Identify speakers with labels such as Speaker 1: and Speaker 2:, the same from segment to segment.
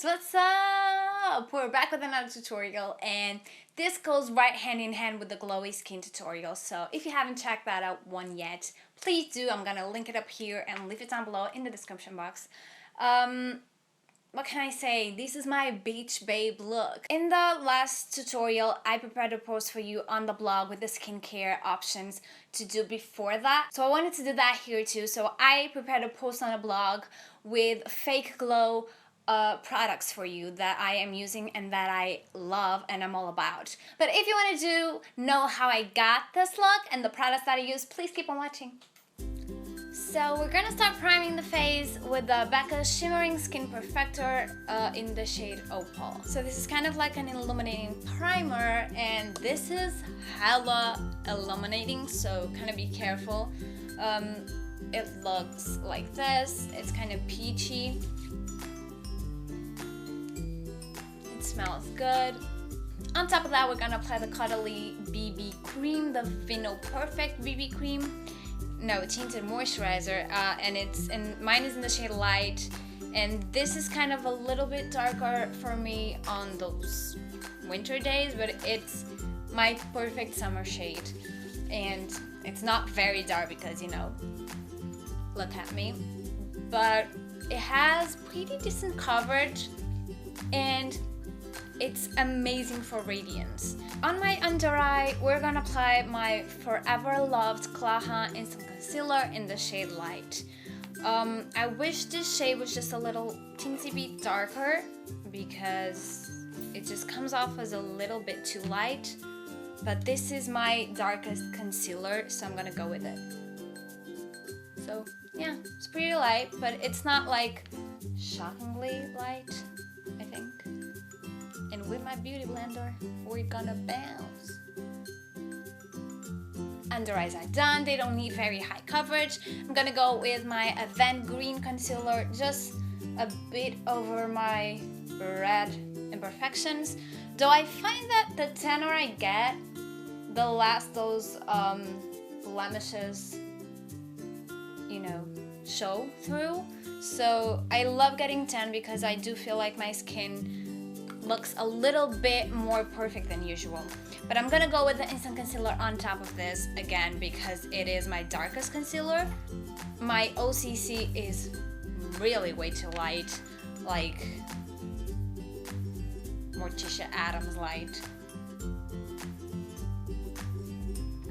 Speaker 1: What's up? We're back with another tutorial, and this goes right hand in hand with the glowy skin tutorial. So if you haven't checked that out one yet, please do. I'm gonna link it up here and leave it down below in the description box. What can I say? This is my beach babe look. In the last tutorial, I prepared a post for you on the blog with the skincare options to do before that. So I wanted to do that here too. So I prepared a post on the blog with fake glow products for you that I am using and that I love and I'm all about. But if you want to know how I got this look and the products that I use, please keep on watching. So we're gonna start priming the face with the Becca Shimmering Skin Perfector in the shade Opal. So this is kind of like an illuminating primer, and this is hella illuminating, so kind of be careful. It looks like this. It's kind of peachy. It smells good. On top of that, we're gonna apply the Cuddly BB cream, the Vino Perfect BB cream. No, tinted moisturizer, and mine is in the shade Light, and this is kind of a little bit darker for me on those winter days, but it's my perfect summer shade, and it's not very dark because, you know, look at me, but it has pretty decent coverage and it's amazing for radiance. On my under eye, we're gonna apply my forever loved Klaha Instant Concealer in the shade Light. I wish this shade was just a little teensy bit darker because it just comes off as a little bit too light, but this is my darkest concealer, so I'm gonna go with it. So yeah, it's pretty light, but it's not like shockingly light, I think. And with my beauty blender, we're gonna bounce. Under eyes are done. They don't need very high coverage. I'm gonna go with my Avent Green Concealer, just a bit over my red imperfections. Though I find that the tanner I get, the less those blemishes, you know, show through. So I love getting tan because I do feel like my skin looks a little bit more perfect than usual. But I'm gonna go with the Instant Concealer on top of this again because it is my darkest concealer. My OCC is really way too light, like Morticia Adams light.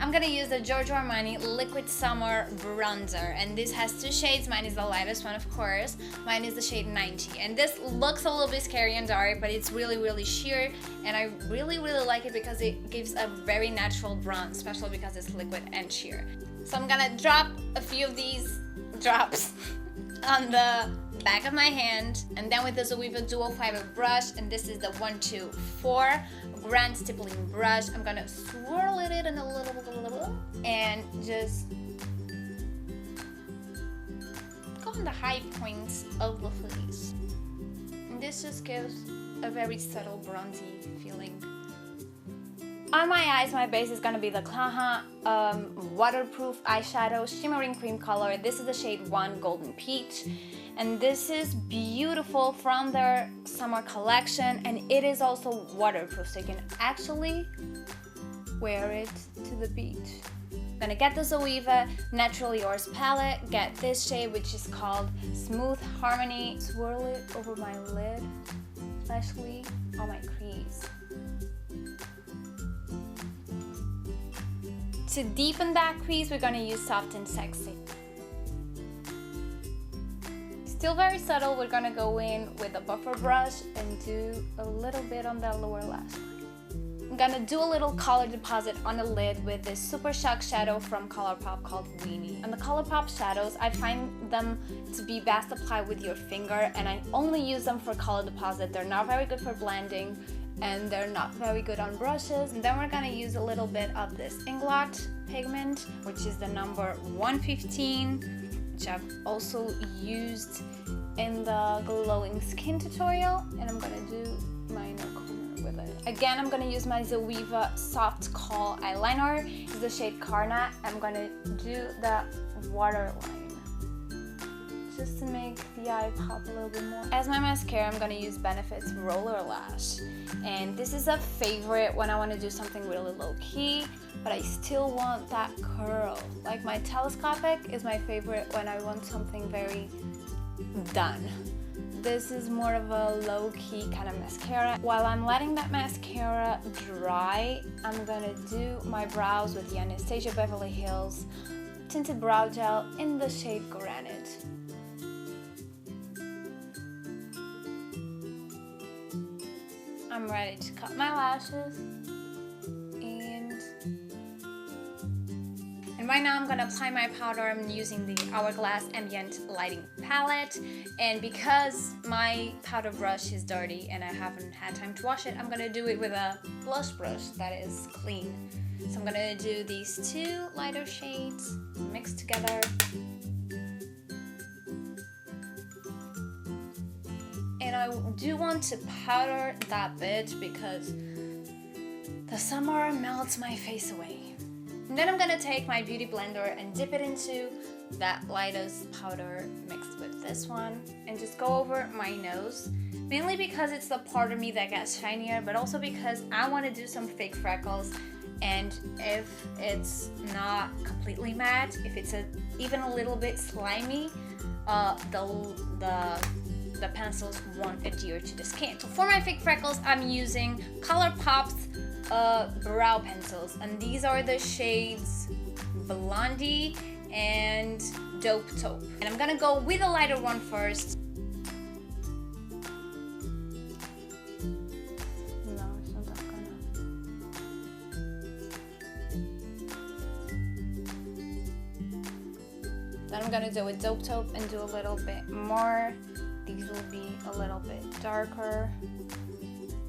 Speaker 1: I'm gonna use the Giorgio Armani Liquid Summer Bronzer, and this has two shades. Mine is the lightest one, of course. Mine is the shade 90, and this looks a little bit scary and dark, but it's really sheer, and I really like it because it gives a very natural bronze, especially because it's liquid and sheer. So I'm gonna drop a few of these drops on the back of my hand, and then with the Zoeva Dual Fiber brush, and this is the 124 Grand Stippling brush, I'm gonna swirl it in a little and just go on the high points of the face. And this just gives a very subtle bronzy feeling. On my eyes, my base is gonna be the Klaha Waterproof Eyeshadow Shimmering Cream color. This is the shade 1 Golden Peach. And this is beautiful from their summer collection, and it is also waterproof, so you can actually wear it to the beach. I'm gonna get the Zoeva Natural Yours palette, get this shade which is called Smooth Harmony, swirl it over my lid, especially on my crease. To deepen that crease, we're gonna use Soft and Sexy. Still very subtle, we're gonna go in with a buffer brush and do a little bit on the lower lash line. I'm gonna do a little color deposit on the lid with this Super Shock shadow from Colourpop called Weenie. And the Colourpop shadows, I find them to be best applied with your finger, and I only use them for color deposit. They're not very good for blending, and they're not very good on brushes. And then we're gonna use a little bit of this Inglot pigment, which is the number 115. Which I've also used in the glowing skin tutorial, and I'm gonna do my inner corner with it. Again, I'm gonna use my Zoeva Soft Kohl eyeliner. It's the shade Karna. I'm gonna do the waterline. just to make the eye pop a little bit more. As my mascara, I'm gonna use Benefit's Roller Lash. And this is a favorite when I wanna do something really low-key, but I still want that curl. Like my Telescopic is my favorite when I want something very done. This is more of a low-key kind of mascara. While I'm letting that mascara dry, I'm gonna do my brows with the Anastasia Beverly Hills Tinted Brow Gel in the shade Granite. I'm ready to cut my lashes. And right now I'm gonna apply my powder. I'm using the Hourglass Ambient Lighting Palette. And because my powder brush is dirty and I haven't had time to wash it, I'm gonna do it with a blush brush that is clean. So I'm gonna do these two lighter shades mixed together. And I do want to powder that bit because the summer melts my face away. And then I'm gonna take my beauty blender and dip it into that lightest powder mixed with this one and just go over my nose. Mainly because it's the part of me that gets shinier, but also because I want to do some fake freckles. And if it's not completely matte, if it's even a little bit slimy, the pencils won't adhere to the skin. So for my fake freckles, I'm using ColourPop's brow pencils, and these are the shades Blondie and Dope Taupe. And I'm gonna go with a lighter one first. No, it's not that gonna. Then I'm gonna do a Dope Taupe and do a little bit more. These will be a little bit darker.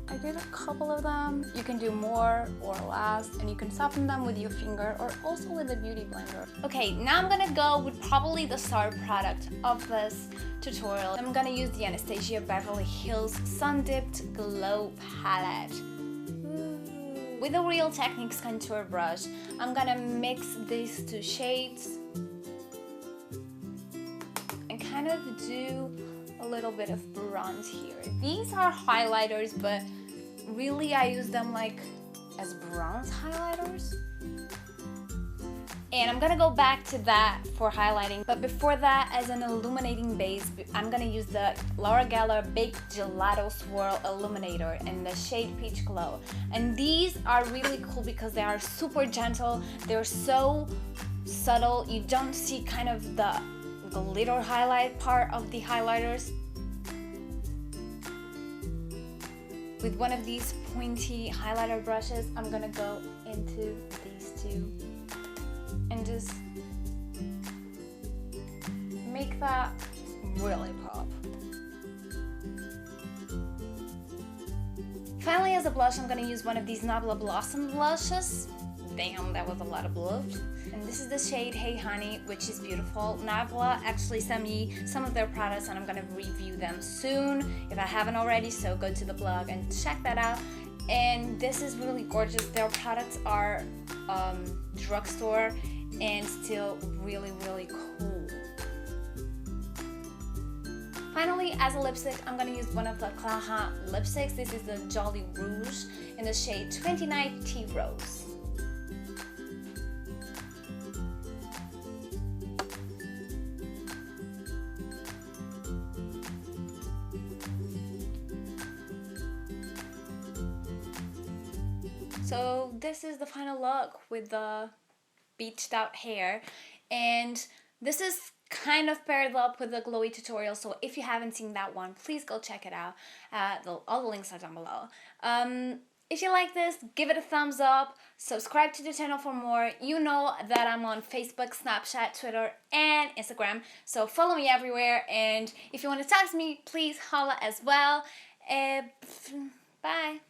Speaker 1: I did a couple of them. You can do more or less, and you can soften them with your finger or also with a beauty blender. Okay, now I'm gonna go with probably the star product of this tutorial. I'm gonna use the Anastasia Beverly Hills Sun Dipped Glow Palette. With a Real Techniques contour brush, I'm gonna mix these two shades and kind of do a little bit of bronze here. These are highlighters, but really I use them like as bronze highlighters. And I'm gonna go back to that for highlighting, but before that, as an illuminating base, I'm gonna use the Laura Geller Baked Gelato Swirl Illuminator in the shade Peach Glow. And these are really cool because they are super gentle, they're so subtle, you don't see kind of the glitter highlight part of the highlighters. With one of these pointy highlighter brushes, I'm gonna go into these two and just make that really pop. Finally, as a blush, I'm gonna use one of these Nabla Blossom blushes. Damn, that was a lot of blush. And this is the shade Hey Honey, which is beautiful. Nabla actually sent me some of their products and I'm gonna review them soon if I haven't already, so go to the blog and check that out. And this is really gorgeous. Their products are drugstore and still really, really cool. Finally, as a lipstick, I'm gonna use one of the Clarin lipsticks. This is the Jolly Rouge in the shade 29 Tea Rose. So this is the final look with the beached out hair, and this is kind of paired up with the glowy tutorial, so if you haven't seen that one, please go check it out. All the links are down below. If you like this, give it a thumbs up, subscribe to the channel for more. You know that I'm on Facebook, Snapchat, Twitter, and Instagram, so follow me everywhere, and if you want to talk to me, please holla as well. Bye!